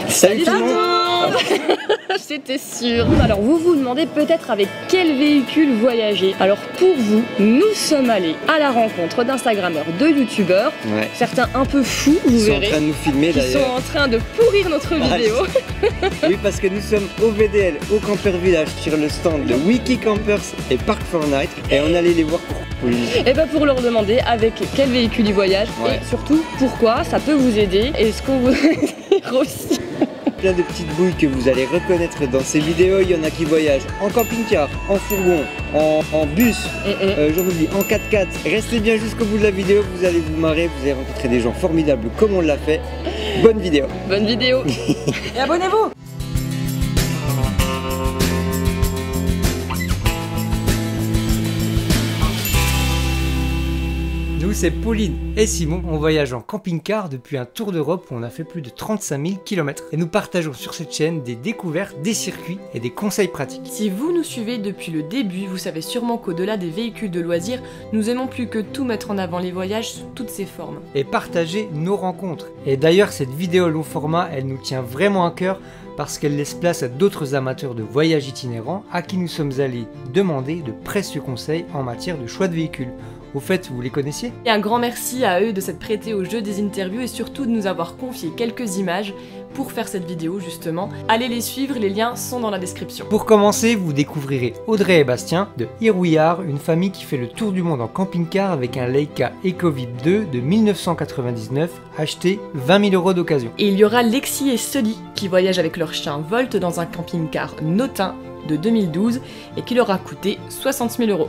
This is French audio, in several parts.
Salut tout le monde. J'étais sûre. Alors vous vous demandez peut-être avec quel véhicule voyager. Alors pour vous, nous sommes allés à la rencontre d'instagrammeurs, de youtubeurs, certains un peu fous, vous verrez. Ils sont en train de nous filmer d'ailleurs. Ils sont en train de pourrir notre vidéo. Oui, parce que nous sommes au VDL, au Camper Village, sur le stand de Wiki Campers et Park Fortnite, et on allait les voir pour. Oui. Et bien pour leur demander avec quel véhicule ils voyagent et surtout pourquoi ça peut vous aider et ce qu'on vous dire aussi. Plein de petites bouilles que vous allez reconnaître dans ces vidéos. Il y en a qui voyagent en camping-car, en fourgon, en bus, j'en oublie, en 4x4. Restez bien jusqu'au bout de la vidéo, vous allez vous marrer, vous allez rencontrer des gens formidables comme on l'a fait. Bonne vidéo. Bonne vidéo. Et abonnez-vous. Nous, c'est Pauline et Simon, on voyage en camping-car depuis un tour d'Europe où on a fait plus de 35 000 km. Et nous partageons sur cette chaîne des découvertes, des circuits et des conseils pratiques. Si vous nous suivez depuis le début, vous savez sûrement qu'au-delà des véhicules de loisirs, nous aimons plus que tout mettre en avant les voyages sous toutes ses formes. Et partager nos rencontres. Et d'ailleurs, cette vidéo long format, elle nous tient vraiment à cœur parce qu'elle laisse place à d'autres amateurs de voyages itinérants à qui nous sommes allés demander de précieux conseils en matière de choix de véhicules. Au fait, vous les connaissiez? Et un grand merci à eux de s'être prêtés au jeu des interviews et surtout de nous avoir confié quelques images pour faire cette vidéo justement. Allez les suivre, les liens sont dans la description. Pour commencer, vous découvrirez Audrey et Bastien de Here We Are, une famille qui fait le tour du monde en camping-car avec un Leica EcoVip 2 de 1999, acheté 20 000 € d'occasion. Et il y aura Lexi et Sully qui voyagent avec leur chien Volt dans un camping-car Notin de 2012 et qui leur a coûté 60 000 €.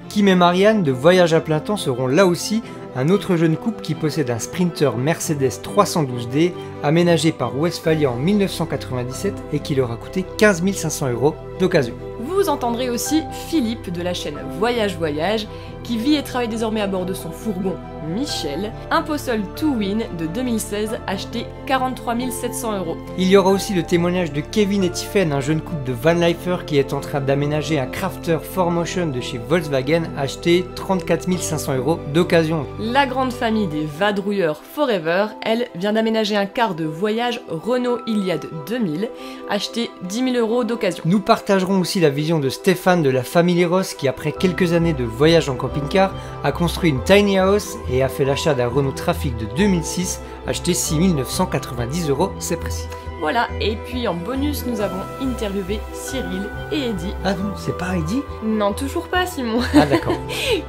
Kim et Marianne de Voyage à plein temps seront là aussi un autre jeune couple qui possède un Sprinter Mercedes 312D aménagé par Westphalia en 1997 et qui leur a coûté 15 500 € d'occasion. Vous entendrez aussi Philippe de la chaîne Voyage Voyage qui vit et travaille désormais à bord de son fourgon Michel, un Possol Two-Win de 2016 acheté 43 700 €. Il y aura aussi le témoignage de Kevin et Tiffen, un jeune couple de vanlifer qui est en train d'aménager un Crafter 4Motion de chez Volkswagen acheté 34 500 € d'occasion. La grande famille des vadrouilleurs Forever, elle, vient d'aménager un car de voyage Renault Iliad 2000 acheté 10 000 € d'occasion. Nous partagerons aussi la vision de Stéphane de la famille Ross qui après quelques années de voyage en camping-car a construit une tiny house et a fait l'achat d'un Renault Trafic de 2006 acheté 6 990 €, c'est précis. Voilà, et puis en bonus nous avons interviewé Cyril et Eddy. Ah non, c'est pas Eddy? Non, toujours pas Simon. Ah d'accord.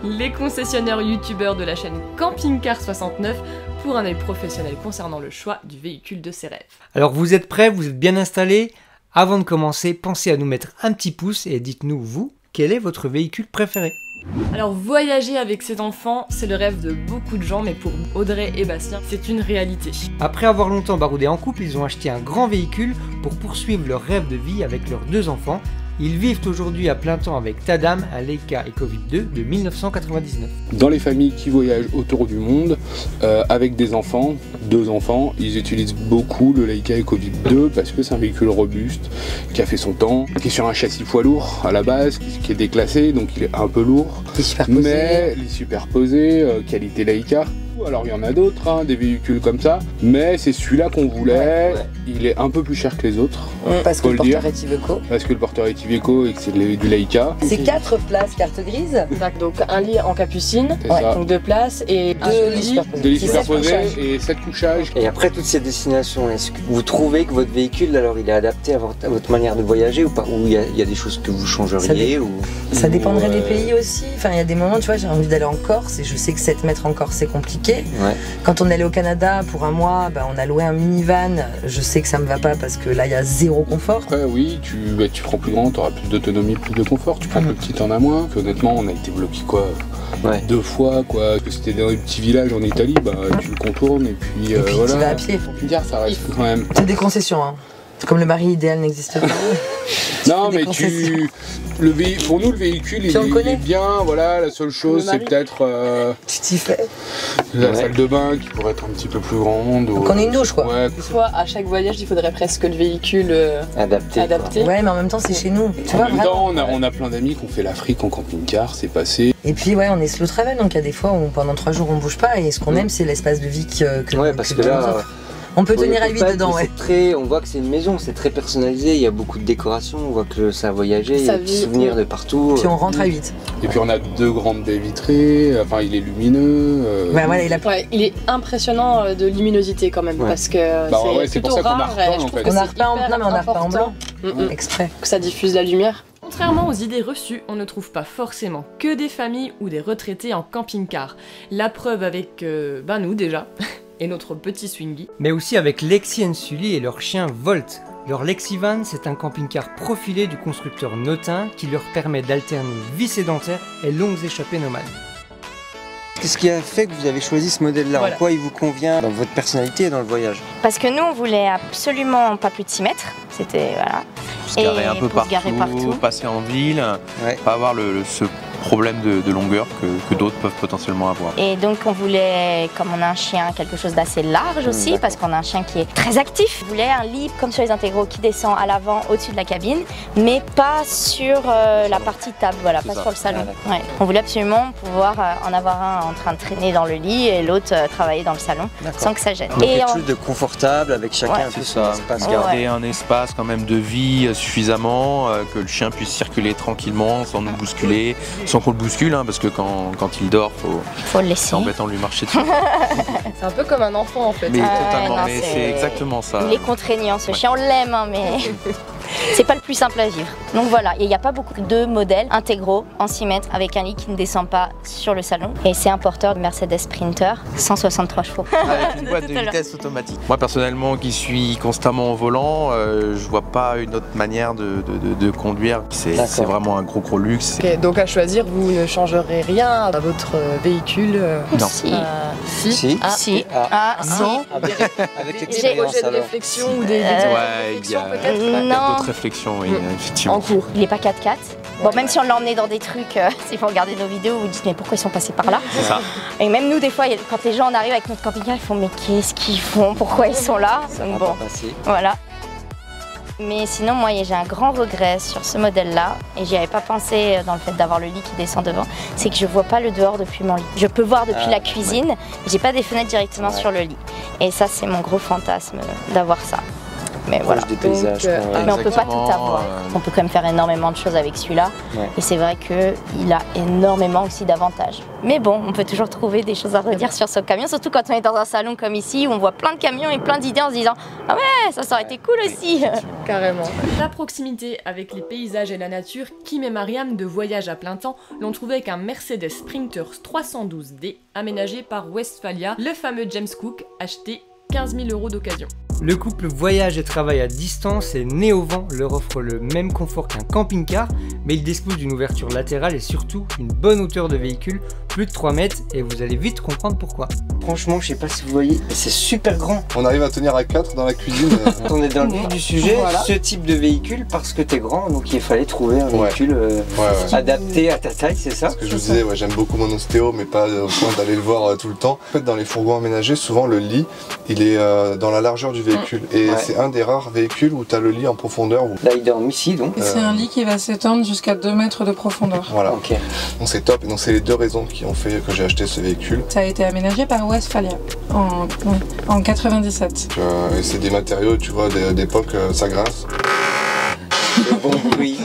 Les concessionnaires youtubeurs de la chaîne Camping Car 69 pour un œil professionnel concernant le choix du véhicule de ses rêves. Alors vous êtes prêts, vous êtes bien installés? Avant de commencer, pensez à nous mettre un petit pouce et dites-nous, vous, quel est votre véhicule préféré? Alors voyager avec ses enfants, c'est le rêve de beaucoup de gens, mais pour Audrey et Bastien, c'est une réalité. Après avoir longtemps baroudé en couple, ils ont acheté un grand véhicule pour poursuivre leur rêve de vie avec leurs 2 enfants. Ils vivent aujourd'hui à plein temps avec Tadam, un Leica EcoVip 2 de 1999. Dans les familles qui voyagent autour du monde, avec des enfants, 2 enfants, ils utilisent beaucoup le Leica EcoVip 2 parce que c'est un véhicule robuste, qui a fait son temps, qui est sur un châssis poids lourd à la base, qui est déclassé, donc il est un peu lourd. Mais il est superposé, qualité Leica. Alors il y en a d'autres, hein, des véhicules comme ça, mais c'est celui-là qu'on voulait. Il est un peu plus cher que les autres. Parce que le porteur est Iveco. Parce que le porteur est Iveco et que c'est du Leica. C'est 4 places carte grise. Donc un lit en capucine, donc 2 places et 2 lits. 2 lits superposés et 7 couchages. Et après toutes ces destinations, est-ce que vous trouvez que votre véhicule, alors il est adapté à votre manière de voyager ou pas? Ou il y a des choses que vous changeriez Ça dépendrait des pays aussi. Enfin, il y a des moments, tu vois, j'ai envie d'aller en Corse et je sais que 7 mètres en Corse c'est compliqué. Quand on est allé au Canada pour un mois, on a loué un minivan. Je sais que ça me va pas parce que là il y a zéro confort. Après oui, tu prends plus grand, tu auras plus d'autonomie, plus de confort. Tu prends plus petit, t'en as moins. Honnêtement, on a été bloqué quoi 2 fois quoi. C'était dans un petit village en Italie, tu le contournes et puis voilà. Tu vas à pied. Camping-car, ça reste quand même. C'est des concessions, hein. Comme le mari idéal n'existe pas. Non mais pour nous le véhicule il est bien, voilà, la seule chose c'est peut-être tu t'y fais. La salle de bain qui pourrait être un petit peu plus grande. Donc on est une douche quoi. Soit à chaque voyage il faudrait presque le véhicule adapté. Ouais mais en même temps c'est chez nous. Tu vois, en même temps on a plein d'amis qui ont fait l'Afrique en camping-car, c'est passé. Et puis on est slow travel donc il y a des fois où pendant 3 jours on bouge pas et ce qu'on aime c'est l'espace de vie que parce que là On peut tenir à 8 dedans, ouais. On voit que c'est une maison, c'est très personnalisé, il y a beaucoup de décorations, on voit que ça a voyagé, il y a des souvenirs de partout. Puis on rentre à 8. Et puis on a 2 grandes baies vitrées, enfin il est lumineux. Voilà, il est impressionnant de luminosité quand même, parce que c'est plutôt rare. On a repeint en blanc, exprès. Que ça diffuse la lumière. Contrairement aux idées reçues, on ne trouve pas forcément que des familles ou des retraités en camping-car. La preuve avec nous déjà, et notre petit Swingy. Mais aussi avec Lexi et Sully et leur chien Volt. Leur Lexivan, c'est un camping-car profilé du constructeur Notin qui leur permet d'alterner vie sédentaire et longues échappées nomades. Qu'est-ce qui a fait que vous avez choisi ce modèle-là? En quoi il vous convient dans votre personnalité et dans le voyage? Parce que nous, on voulait absolument pas plus de 6 mètres. C'était, voilà. Se garer un peu partout, passer en ville, pas avoir ce problème de longueur que d'autres peuvent potentiellement avoir. Et donc on voulait, comme on a un chien, quelque chose d'assez large aussi, parce qu'on a un chien qui est très actif. On voulait un lit comme sur les intégraux qui descend à l'avant au-dessus de la cabine, mais pas sur la partie table, voilà, pas sur le salon. On voulait absolument pouvoir en avoir un en train de traîner dans le lit et l'autre travailler dans le salon sans que ça gêne. Donc quelque chose de confortable avec chacun un peu son espace. Garder un espace quand même de vie suffisamment, que le chien puisse circuler tranquillement sans nous bousculer, sans qu'on le bouscule, parce que quand il dort, faut le laisser. C'est embêtant de lui marcher dessus. C'est un peu comme un enfant en fait. Mais totalement, mais c'est exactement ça. Il est contraignant, ce chien, on l'aime, mais c'est pas le plus simple à vivre. Donc voilà, il n'y a pas beaucoup de modèles intégraux en 6 mètres avec un lit qui ne descend pas sur le salon. Et c'est un porteur de Mercedes Sprinter, 163 chevaux. Avec une boîte de vitesse automatique. Moi personnellement, qui suis constamment au volant, je vois pas une autre manière de conduire. C'est vraiment un gros luxe. Okay, donc à choisir, vous ne changerez rien à votre véhicule? Non. Si. Si. Avec l'expérience de réflexion ou des il y a d'autres réflexions, oui, effectivement. En cours. Il n'est pas 4x4. Bon, même si on l'a emmené dans des trucs, si vous regardez nos vidéos, vous dites mais pourquoi ils sont passés par là? C'est ça. Et même nous, des fois, quand les gens en arrivent avec notre camping-car, ils font mais qu'est-ce qu'ils font? Pourquoi ils sont là? Donc bon, voilà. Mais sinon, moi, j'ai un grand regret sur ce modèle-là, et j'y avais pas pensé dans le fait d'avoir le lit qui descend devant, c'est que je vois pas le dehors depuis mon lit. Je peux voir depuis la cuisine, mais j'ai pas des fenêtres directement sur le lit. Et ça, c'est mon gros fantasme d'avoir ça. Mais voilà. Des paysages, mais on peut pas tout avoir. On peut quand même faire énormément de choses avec celui-là. Et c'est vrai qu'il a énormément aussi d'avantages. Mais bon, on peut toujours trouver des choses à redire sur ce camion, surtout quand on est dans un salon comme ici, où on voit plein de camions et plein d'idées en se disant « Ah ouais, ça aurait été cool aussi !» Carrément. La proximité avec les paysages et la nature, Kim et Mariam de Voyage à plein temps l'ont trouvé avec un Mercedes Sprinter 312D aménagé par Westphalia, le fameux James Cook, acheté 15 000 € d'occasion. Le couple voyage et travaille à distance et Néovent leur offre le même confort qu'un camping-car, mais il dispose d'une ouverture latérale et surtout une bonne hauteur de véhicule, plus de 3 mètres, et vous allez vite comprendre pourquoi. Franchement, je sais pas si vous voyez, c'est super grand. On arrive à tenir à 4 dans la cuisine. On est dans le vif du sujet, ce type de véhicule, parce que t'es grand, donc il fallait trouver un véhicule adapté à ta taille, c'est ça? Ce que je vous disais, j'aime beaucoup mon ostéo, mais pas au point d'aller le voir tout le temps. En fait, dans les fourgons aménagés, souvent le lit, il est dans la largeur du véhicule. Et c'est un des rares véhicules où tu as le lit en profondeur. Là, il dort ici, donc. C'est un lit qui va s'étendre jusqu'à 2 mètres de profondeur. Voilà. Donc c'est top. Et donc c'est les 2 raisons qui ont fait que j'ai acheté ce véhicule. Ça a été aménagé par Westphalia en 97. Et c'est des matériaux, tu vois, d'époque, ça grince. Bon bruit.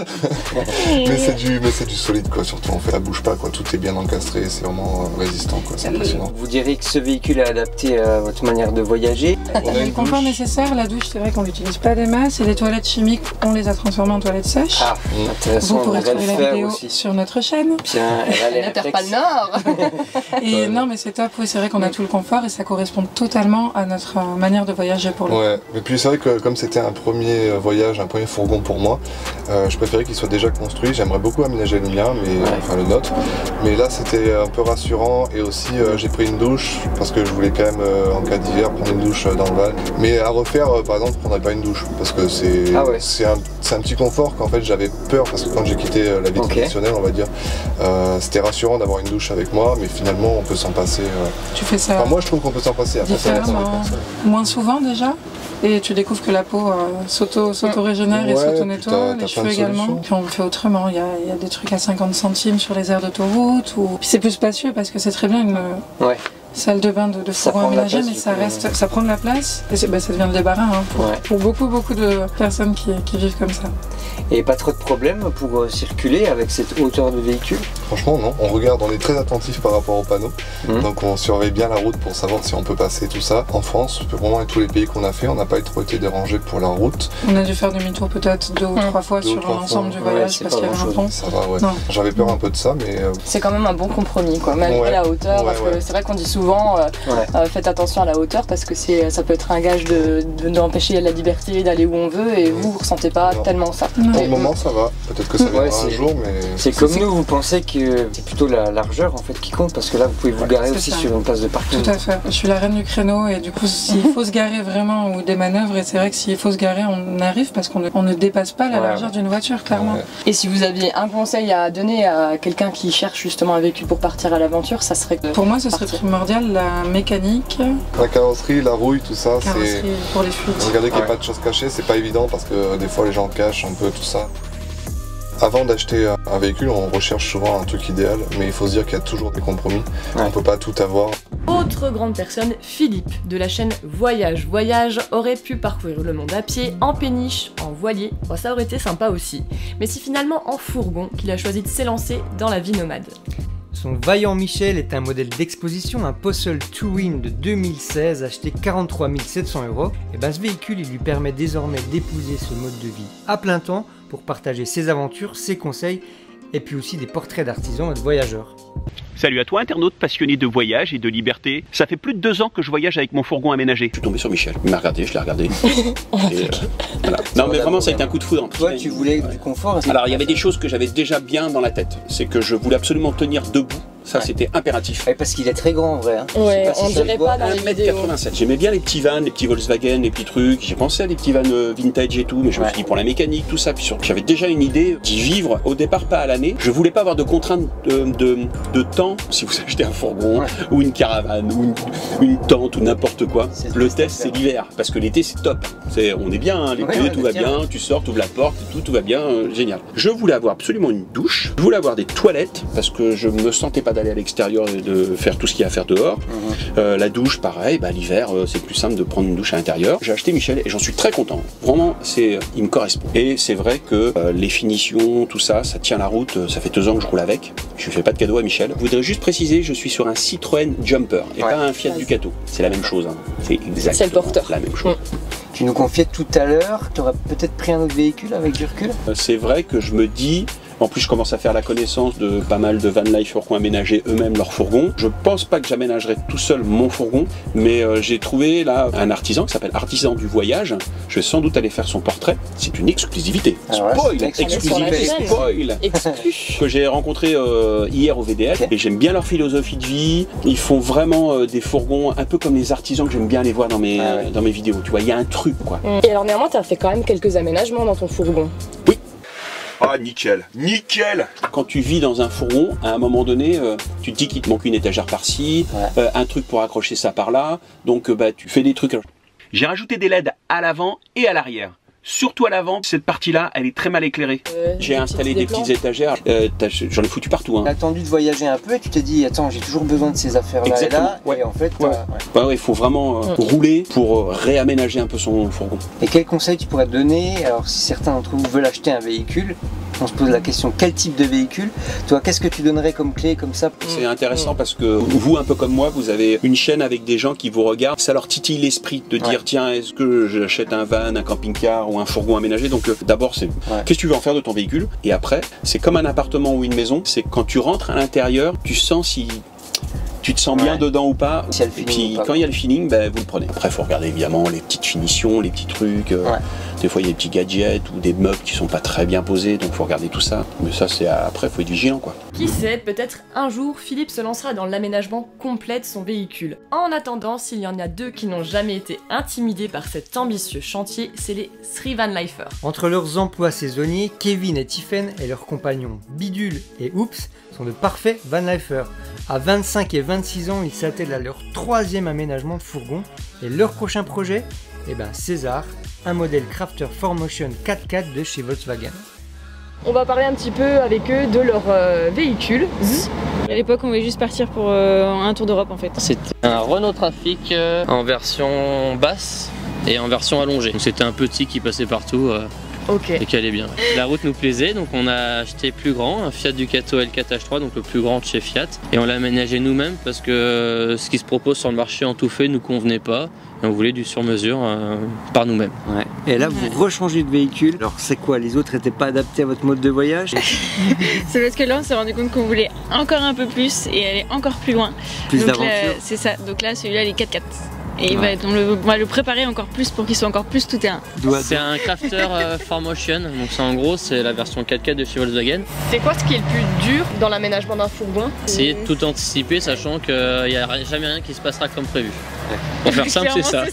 mais c'est du solide quoi, surtout en fait ça bouge pas quoi, tout est bien encastré, c'est vraiment résistant quoi, c'est impressionnant. Vous direz que ce véhicule est adapté à votre manière de voyager? On a le confort nécessaire, la douche c'est vrai qu'on l'utilise pas des masses, et les toilettes chimiques on les a transformées en toilettes sèches. Ah, intéressant. Vous pourrez trouver la vidéo sur notre chaîne. Bien, elle a pas le Nord. Et non mais c'est top, oui c'est vrai qu'on a tout le confort et ça correspond totalement à notre manière de voyager pour le coup. Ouais, et puis c'est vrai que comme c'était un premier voyage, un premier fourgon pour moi, je préférais qu'il soit déjà construit. J'aimerais beaucoup aménager le mien, enfin le nôtre. Mais là c'était un peu rassurant, et aussi j'ai pris une douche parce que je voulais quand même en cas d'hiver prendre une douche dans le van. Mais à refaire par exemple je prendrais pas une douche parce que c'est un petit confort qu'en fait j'avais peur, parce que quand j'ai quitté la vie traditionnelle on va dire, c'était rassurant d'avoir une douche avec moi, mais finalement on peut s'en passer. Tu fais ça. Enfin, moi je trouve qu'on peut s'en passer. Après, moins souvent déjà. Et tu découvres que la peau s'auto-régénère et s'auto-nettoie, les cheveux également. Puis on le fait autrement, il y a des trucs à 50 centimes sur les aires d'autoroute. Puis c'est plus spacieux parce que c'est très bien salle de bain de fourgon aménagé, mais ça reste, ça prend de la place et ça devient le débarras hein, pour beaucoup de personnes qui vivent comme ça. Et pas trop de problèmes pour circuler avec cette hauteur de véhicule? Franchement non, on regarde, on est très attentif par rapport aux panneaux, donc on surveille bien la route pour savoir si on peut passer tout ça. En France, vraiment avec tous les pays qu'on a fait, on n'a pas trop été dérangé pour la route. On a dû faire demi-tour peut-être 2 ou 3 fois sur l'ensemble du voyage parce qu'il y avait un pont. Ça va, ouais. J'avais peur un peu de ça, mais... C'est quand même un bon compromis, quoi, malgré la hauteur, parce que c'est vrai qu'on dit souvent faites attention à la hauteur parce que ça peut être un gage d'empêcher la liberté d'aller où on veut et vous ressentez pas tellement ça. Pour le moment ça va, peut-être que ça viendra un jour, mais... C'est comme nous, vous pensez que c'est plutôt la largeur en fait qui compte, parce que là vous pouvez vous garer aussi sur une place de parking. Tout à fait, je suis la reine du créneau et du coup s'il faut se garer vraiment ou des manœuvres, et c'est vrai que s'il faut se garer on arrive parce qu'on ne dépasse pas la largeur d'une voiture clairement. Et si vous aviez un conseil à donner à quelqu'un qui cherche justement un véhicule pour partir à l'aventure, ça serait Pour moi ce serait primordial la mécanique. La carrosserie, la rouille, tout ça, c'est... pour les fuites. Regardez qu'il n'y ait pas de choses cachées, c'est pas évident parce que des fois les gens cachent un peu tout ça. Avant d'acheter un véhicule, on recherche souvent un truc idéal, mais il faut se dire qu'il y a toujours des compromis. On peut pas tout avoir. Autre grande personne, Philippe, de la chaîne Voyage Voyage, aurait pu parcourir le monde à pied, en péniche, en voilier. Bon, ça aurait été sympa aussi. Mais c'est finalement en fourgon qu'il a choisi de s'élancer dans la vie nomade. Son Vaillant Michel est un modèle d'exposition, un Postal Touring de 2016 acheté 43 700 €. Et ben ce véhicule il lui permet désormais d'épouser ce mode de vie à plein temps pour partager ses aventures, ses conseils et puis aussi des portraits d'artisans et de voyageurs. Salut à toi internaute passionné de voyage et de liberté. Ça fait plus de 2 ans que je voyage avec mon fourgon aménagé. Je suis tombé sur Michel, il m'a regardé, je l'ai regardé. Voilà. Non mais vraiment ça a été un coup de foudre. Toi tu voulais du confort. Alors il y avait des choses que j'avais déjà bien dans la tête. C'est que je voulais absolument tenir debout. Ça c'était impératif. Ouais, parce qu'il est très grand en vrai. Hein. Ouais, on dirait pas dans les vidéos. 1m87. J'aimais bien les petits vans, les petits Volkswagen, les petits trucs. J'ai pensé à des petits vans vintage et tout, mais je me suis dit pour la mécanique, tout ça. Puis surtout j'avais déjà une idée d'y vivre au départ pas à l'année. Je voulais pas avoir de contraintes de temps. Si vous achetez un fourgon ou une caravane ou une tente ou n'importe quoi, le test c'est l'hiver. Parce que l'été c'est top. On est bien, hein, l'été tout va bien, tu sors, tu ouvres la porte, tout va bien, génial. Je voulais avoir absolument une douche. Je voulais avoir des toilettes parce que je me sentais pas d'aller à l'extérieur et de faire tout ce qu'il y a à faire dehors. La douche, pareil, l'hiver, c'est plus simple de prendre une douche à l'intérieur. J'ai acheté Michel et j'en suis très content. Vraiment, il me correspond. Et c'est vrai que les finitions, tout ça, ça tient la route. Ça fait 2 ans que je roule avec. Je lui fais pas de cadeau à Michel. Je voudrais juste préciser, je suis sur un Citroën Jumper et pas un Fiat Ducato. C'est la même chose. Hein. C'est exactement la même chose. Tu nous confiais tout à l'heure, tu aurais peut-être pris un autre véhicule avec du recul? C'est vrai que je me dis, en plus je commence à faire la connaissance de pas mal de van life qui ont aménagé eux-mêmes leur fourgon. Je pense pas que j'aménagerai tout seul mon fourgon, mais j'ai trouvé là un artisan qui s'appelle Artisan du Voyage. Je vais sans doute aller faire son portrait. C'est une exclusivité. Spoil, exclusivité, spoil. Que j'ai rencontré hier au VDF et j'aime bien leur philosophie de vie. Ils font vraiment des fourgons un peu comme les artisans que j'aime bien aller voir dans mes vidéos. Tu vois, il y a un truc quoi. Et alors néanmoins, tu as fait quand même quelques aménagements dans ton fourgon. Oui. Ah nickel, nickel. Quand tu vis dans un fourgon, à un moment donné, tu te dis qu'il te manque une étagère par-ci, un truc pour accrocher ça par-là, donc tu fais des trucs. J'ai rajouté des LED à l'avant et à l'arrière. Surtout à l'avant, cette partie-là, elle est très mal éclairée. J'ai installé des petites étagères, j'en ai foutu partout. Hein. T'as attendu de voyager un peu et tu t'es dit, attends, j'ai toujours besoin de ces affaires-là et là, et en fait... il faut vraiment rouler pour réaménager un peu son fourgon. Et quel conseil tu pourrais donner, alors si certains d'entre vous veulent acheter un véhicule, on se pose la question, quel type de véhicule? Toi, qu'est-ce que tu donnerais comme clé, comme ça? C'est intéressant parce que vous, un peu comme moi, vous avez une chaîne avec des gens qui vous regardent. Ça leur titille l'esprit de dire, tiens, est-ce que j'achète un van, un camping-car ou un fourgon aménagé? Donc d'abord, c'est qu'est-ce que tu veux en faire de ton véhicule? Et après, c'est comme un appartement ou une maison. C'est quand tu rentres à l'intérieur, tu sens si... tu te sens bien dedans ou pas, et puis quand il y a le feeling, vous le prenez. Après, il faut regarder évidemment les petites finitions, les petits trucs. Des fois, il y a des petits gadgets ou des meubles qui sont pas très bien posés, donc il faut regarder tout ça. Mais ça, c'est après, il faut être vigilant, quoi. Qui sait, peut-être un jour, Philippe se lancera dans l'aménagement complet de son véhicule. En attendant, s'il y en a 2 qui n'ont jamais été intimidés par cet ambitieux chantier, c'est les Sri Van Lifers. Entre leurs emplois saisonniers, Kevin et Tiffen et leurs compagnons Bidule et Oops sont de parfaits Van Lifers. À 25 et 26 ans, ils s'attellent à leur 3e aménagement de fourgon. Et leur prochain projet, César, un modèle Crafter 4Motion 4x4 de chez Volkswagen. On va parler un petit peu avec eux de leur véhicule. À l'époque, on voulait juste partir pour un tour d'Europe en fait. C'était un Renault Trafic en version basse et en version allongée. C'était un petit qui passait partout. Et qui allait bien. La route nous plaisait, donc on a acheté plus grand, un Fiat Ducato L4H3, donc le plus grand de chez Fiat. Et on l'a aménagé nous-mêmes parce que ce qui se propose sur le marché en tout fait nous convenait pas. Et on voulait du sur-mesure par nous-mêmes. Ouais. Et là, vous rechangez de véhicule. Alors, c'est quoi? Les autres n'étaient pas adaptés à votre mode de voyage? C'est parce que là, on s'est rendu compte qu'on voulait encore un peu plus et aller encore plus loin. Plus d'aventure. C'est ça. Donc là, celui-là, il est 4x4. Et on va le préparer encore plus pour qu'il soit encore plus tout-terrain. C'est un Crafter 4Motion, donc en gros c'est la version 4x4 de chez Volkswagen. C'est quoi ce qui est le plus dur dans l'aménagement d'un fourgon? Essayer de tout anticiper, sachant qu'il n'y a jamais rien qui se passera comme prévu. Pour faire simple, c'est ça.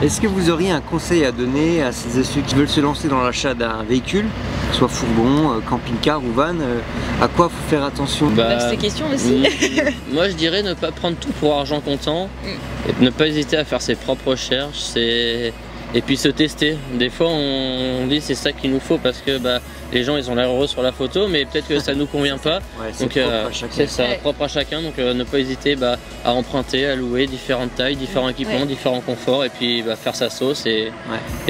Est-ce que vous auriez un conseil à donner à ceux qui veulent se lancer dans l'achat d'un véhicule, soit fourgon, camping-car ou van? À quoi faut faire attention? C'est question aussi. Moi je dirais ne pas prendre tout pour argent comptant, et ne pas hésiter à faire ses propres recherches et puis se tester. Des fois on dit c'est ça qu'il nous faut parce que les gens ils ont l'air heureux sur la photo, mais peut-être que ça nous convient pas. Donc c'est ça, propre à chacun, donc ne pas hésiter à emprunter, à louer différentes tailles, différents équipements, différents conforts, et puis faire sa sauce et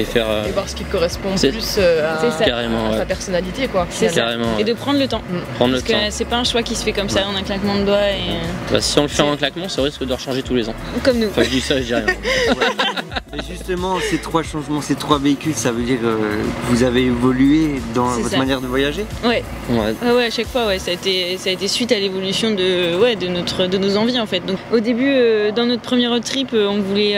faire... et voir ce qui correspond plus à sa personnalité quoi. Carrément, et de prendre le temps. Parce que c'est pas un choix qui se fait comme ça en un claquement de doigts. Et... si on le fait en un claquement, ça risque de rechanger tous les ans. Comme nous. Enfin je dis ça, je dis rien. Et justement, ces 3 changements, ces 3 véhicules, ça veut dire que vous avez évolué dans votre manière de voyager? Ouais, à chaque fois, ça a été suite à l'évolution de nos envies en fait. Donc au début, dans notre premier road trip, on voulait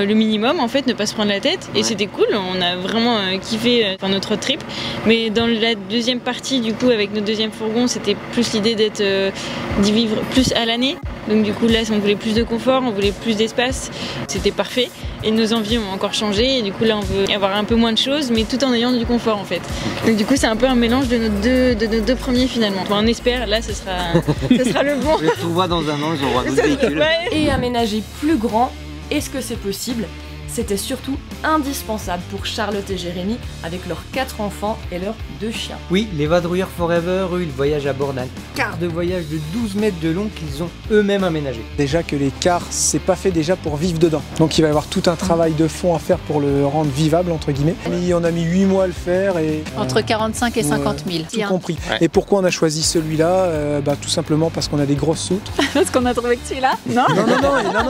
le minimum en fait, ne pas se prendre la tête, et c'était cool, on a vraiment kiffé notre road trip. Mais dans la deuxième partie, du coup, avec notre deuxième fourgon, c'était plus l'idée d'y vivre plus à l'année. Donc du coup là, on voulait plus de confort, on voulait plus d'espace, c'était parfait. Et nos envies ont encore changé, et du coup là on veut avoir un peu moins de choses, mais tout en ayant du confort en fait. Donc du coup c'est un peu un mélange de nos deux premiers finalement. On espère, là ce sera le bon. On les retrouvera dans un an, ils auront un autre véhicule. Et aménager plus grand, est-ce que c'est possible? C'était surtout indispensable pour Charlotte et Jérémy avec leurs 4 enfants et leurs 2 chiens. Oui, les Vadrouilleurs Forever, eux, ils voyagent à bord d'un car de voyage de 12 mètres de long qu'ils ont eux-mêmes aménagé. Déjà que les cars, c'est pas fait déjà pour vivre dedans. Donc il va y avoir tout un travail de fond à faire pour le rendre vivable, entre guillemets. On a mis 8 mois à le faire. Et, entre 45 et 50 000. Tout compris. Ouais. Et pourquoi on a choisi celui-là? Tout simplement parce qu'on a des grosses soutes. Parce qu'on a trouvé que celui-là? Non,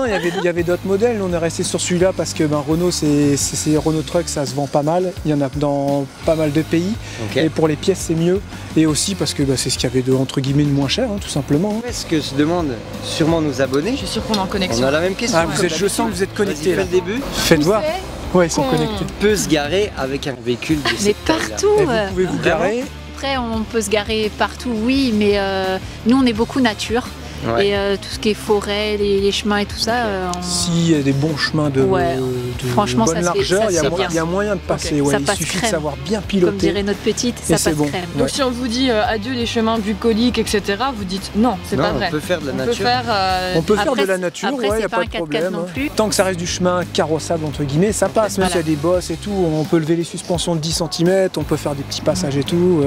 il y avait d'autres modèles. On est resté sur celui-là parce que Renault, c'est Renault Truck, ça se vend pas mal. Il y en a dans pas mal de pays. Et pour les pièces, c'est mieux. Et aussi parce que c'est ce qu'il y avait de, entre guillemets, de moins cher, tout simplement. Est-ce que se demandent sûrement nos abonnés? Je suis sûr qu'on est en connexion. On a la même question. Je sens que vous êtes connectés. Faites le début. Faites voir. Ouais, ils sont connectés. On peut se garer avec un véhicule de cette taille-là. Partout. Et vous pouvez vous garer. Après, on peut se garer partout, oui, mais nous, on est beaucoup nature. Et tout ce qui est forêt, les chemins et tout ça. S'il y a des bons chemins de franchement, bonne largeur, il y a moyen de passer. Ça il passe suffit crème. de savoir bien piloter. Comme dirait notre petite, ça passe crème. Donc si on vous dit adieu les chemins bucoliques, etc., vous dites non, c'est pas vrai. On peut faire de la nature. On peut faire de la nature, il n'y a pas de problème. Tant que ça reste du chemin carrossable, entre guillemets, ça passe. Même s'il y a des bosses et tout, on peut lever les suspensions de 10 cm, on peut faire des petits passages et tout.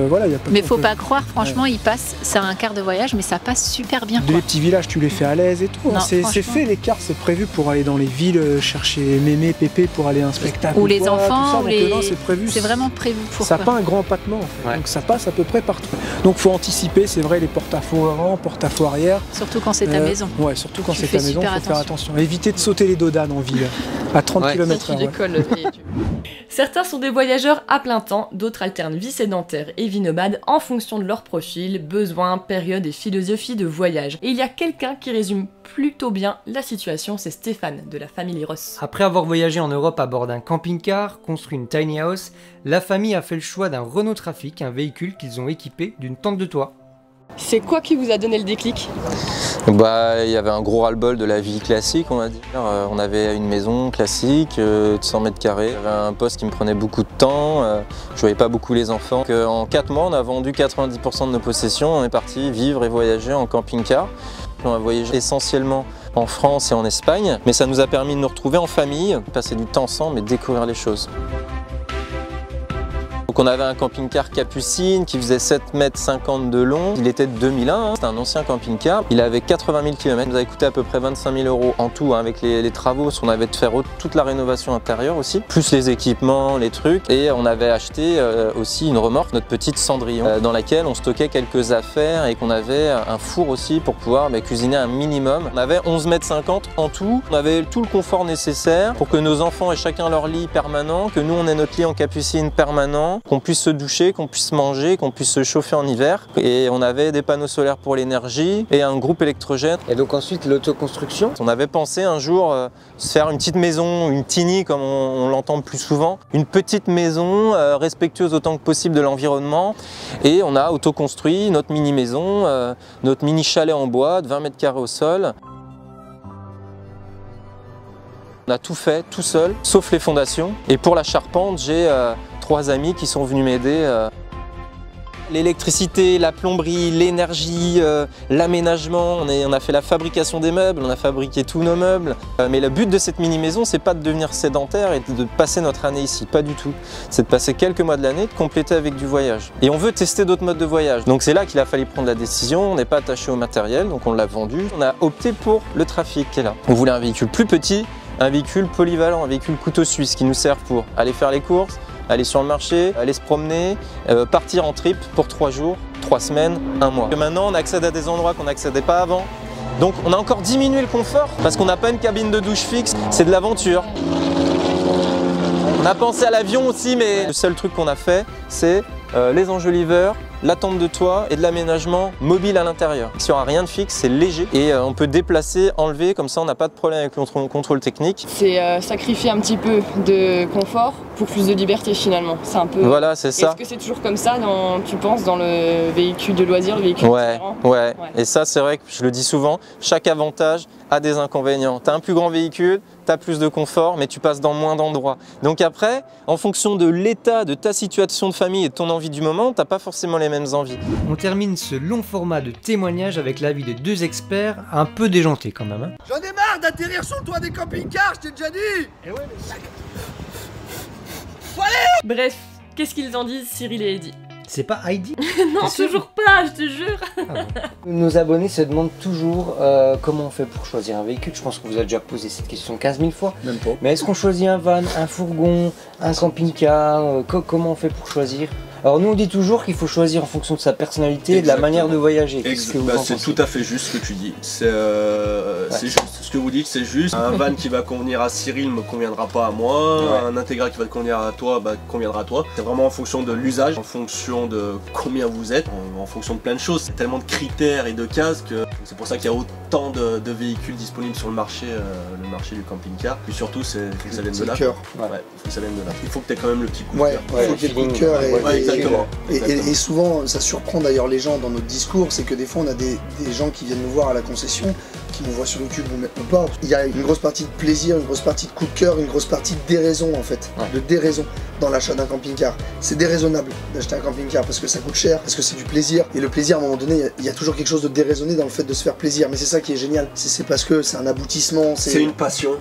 Mais faut pas croire, franchement, il passe, c'est un quart de voyage, mais ça passe super bien. Les petits villages, tu les fais à l'aise et tout. C'est fait, les cars, c'est prévu pour aller dans les villes chercher mémé, pépé pour aller à un spectacle. Ou les enfants, c'est vraiment prévu pour ça. Ça n'a pas un grand empattement en fait. Donc ça passe à peu près partout. Donc faut anticiper, c'est vrai, les porte-à-faux avant, porte-à-faux arrière. Surtout quand c'est ta maison. Ouais, surtout quand c'est ta maison, faut faire attention. Éviter de sauter les dodanes en ville à 30 km/h. Certains sont des voyageurs à plein temps, d'autres alternent vie sédentaire et vie nomade en fonction de leur profil, besoins, période et philosophie de voyage. Et il y a quelqu'un qui résume plutôt bien la situation, c'est Stéphane de la famille Ross. Après avoir voyagé en Europe à bord d'un camping-car, construit une tiny house, la famille a fait le choix d'un Renault Trafic, un véhicule qu'ils ont équipé d'une tente de toit. C'est quoi qui vous a donné le déclic? Il y avait un gros ras-le-bol de la vie classique, on va dire. On avait une maison classique de 100 mètres carrés. J'avais un poste qui me prenait beaucoup de temps. Je voyais pas beaucoup les enfants. En 4 mois, on a vendu 90% de nos possessions. On est parti vivre et voyager en camping-car. On a voyagé essentiellement en France et en Espagne, mais ça nous a permis de nous retrouver en famille, passer du temps ensemble et découvrir les choses. Donc on avait un camping-car Capucine qui faisait 7,50 m de long. Il était de 2001, hein. C'était un ancien camping-car. Il avait 80 000 km. Il nous avait coûté à peu près 25 000 € en tout, hein, avec les travaux, parce qu'on avait de faire toute la rénovation intérieure aussi, plus les équipements, les trucs. Et on avait acheté aussi une remorque, notre petite Cendrillon, dans laquelle on stockait quelques affaires et qu'on avait un four aussi pour pouvoir cuisiner un minimum. On avait 11,50 m en tout. On avait tout le confort nécessaire pour que nos enfants aient chacun leur lit permanent, que nous on ait notre lit en Capucine permanent, qu'on puisse se doucher, qu'on puisse manger, qu'on puisse se chauffer en hiver. Et on avait des panneaux solaires pour l'énergie et un groupe électrogène. Et donc ensuite l'autoconstruction. On avait pensé un jour se faire une petite maison, une tiny comme on l'entend le plus souvent, une petite maison respectueuse autant que possible de l'environnement. Et on a autoconstruit notre mini maison, notre mini chalet en bois de 20 mètres carrés au sol. On a tout fait tout seul, sauf les fondations. Et pour la charpente, j'ai 3 amis qui sont venus m'aider. L'électricité, la plomberie, l'énergie, l'aménagement, on a fait la fabrication des meubles, on a fabriqué tous nos meubles. Mais le but de cette mini-maison, c'est pas de devenir sédentaire et de passer notre année ici, pas du tout. C'est de passer quelques mois de l'année, de compléter avec du voyage. Et on veut tester d'autres modes de voyage. Donc c'est là qu'il a fallu prendre la décision, on n'est pas attaché au matériel, donc on l'a vendu. On a opté pour le trafic qui est là. On voulait un véhicule plus petit, un véhicule polyvalent, un véhicule couteau suisse qui nous sert pour aller faire les courses, aller sur le marché, aller se promener, partir en trip pour 3 jours, 3 semaines, 1 mois. Et maintenant, on accède à des endroits qu'on n'accédait pas avant. Donc on a encore diminué le confort parce qu'on n'a pas une cabine de douche fixe, c'est de l'aventure. On a pensé à l'avion aussi, mais le seul truc qu'on a fait, c'est les enjoliveurs, la tente de toit et de l'aménagement mobile à l'intérieur. Si on n'a rien de fixe, c'est léger et on peut déplacer, enlever, comme ça on n'a pas de problème avec le contrôle technique. C'est sacrifier un petit peu de confort pour plus de liberté finalement. C'est un peu. Voilà, c'est ça. Est-ce que c'est toujours comme ça, tu penses, dans le véhicule de loisir, le véhicule différent ? Ouais. Et ça, c'est vrai que je le dis souvent, chaque avantage a des inconvénients. Tu as un plus grand véhicule, tu as plus de confort, mais tu passes dans moins d'endroits. Donc après, en fonction de l'état, de ta situation de famille et de ton envie du moment, tu n'as pas forcément les mêmes envies. On termine ce long format de témoignage avec l'avis de 2 experts un peu déjantés quand même. Hein. J'en ai marre d'atterrir sur le toit des camping-cars, je t'ai déjà dit. Et ouais, mais ça... Bref, qu'est-ce qu'ils en disent, Cyril et Eddy? C'est pas Heidi? Non, toujours pas, je te jure. Ah bon. Nos abonnés se demandent toujours comment on fait pour choisir un véhicule. Je pense qu'on vous a déjà posé cette question 15 000 fois. Même pas. Mais est-ce qu'on choisit un van, un fourgon, un camping-car? Comment on fait pour choisir? Alors nous on dit toujours qu'il faut choisir en fonction de sa personnalité et de la manière de voyager. C'est tout à fait juste ce que tu dis. C'est juste ce que vous dites, c'est juste. Un van qui va convenir à Cyril me conviendra pas à moi. Un intégral qui va te convenir à toi conviendra à toi. C'est vraiment en fonction de l'usage, en fonction de combien vous êtes, en fonction de plein de choses. C'est tellement de critères et de cases que c'est pour ça qu'il y a autant de véhicules disponibles sur le marché du camping-car. Puis surtout, c'est que ça vienne de là. Faut que ça vienne de là. Il faut que tu aies quand même le petit coup de cœur. Il faut qu'il y ait le coup de cœur. Exactement. Et souvent, ça surprend d'ailleurs les gens dans notre discours, c'est que des fois on a des gens qui viennent nous voir à la concession, qui nous voient sur YouTube ou pas. Il y a une grosse partie de plaisir, une grosse partie de coup de cœur, une grosse partie de déraison en fait, de déraison dans l'achat d'un camping-car. C'est déraisonnable d'acheter un camping-car parce que ça coûte cher, parce que c'est du plaisir. Et le plaisir, à un moment donné, il y a toujours quelque chose de déraisonné dans le fait de se faire plaisir. Mais c'est ça qui est génial, c'est parce que c'est un aboutissement. C'est une passion.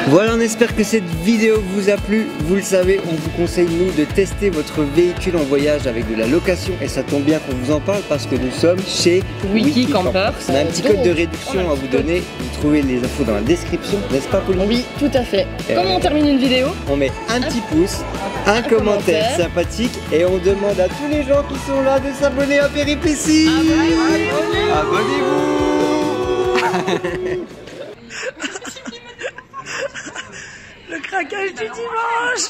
Voilà, on espère que cette vidéo vous a plu. Vous le savez, on vous conseille nous de tester votre véhicule en voyage avec de la location. Et ça tombe bien qu'on vous en parle parce que nous sommes chez Wiki Camper. On a un petit code de réduction à vous donner. Vous trouvez les infos dans la description, n'est-ce pas Pauline? Oui, tout à fait. Comment on termine une vidéo? On met un petit pouce, un commentaire sympathique et on demande à tous les gens qui sont là de s'abonner à Péripéties. Abonnez-vous. Le craquage du dimanche.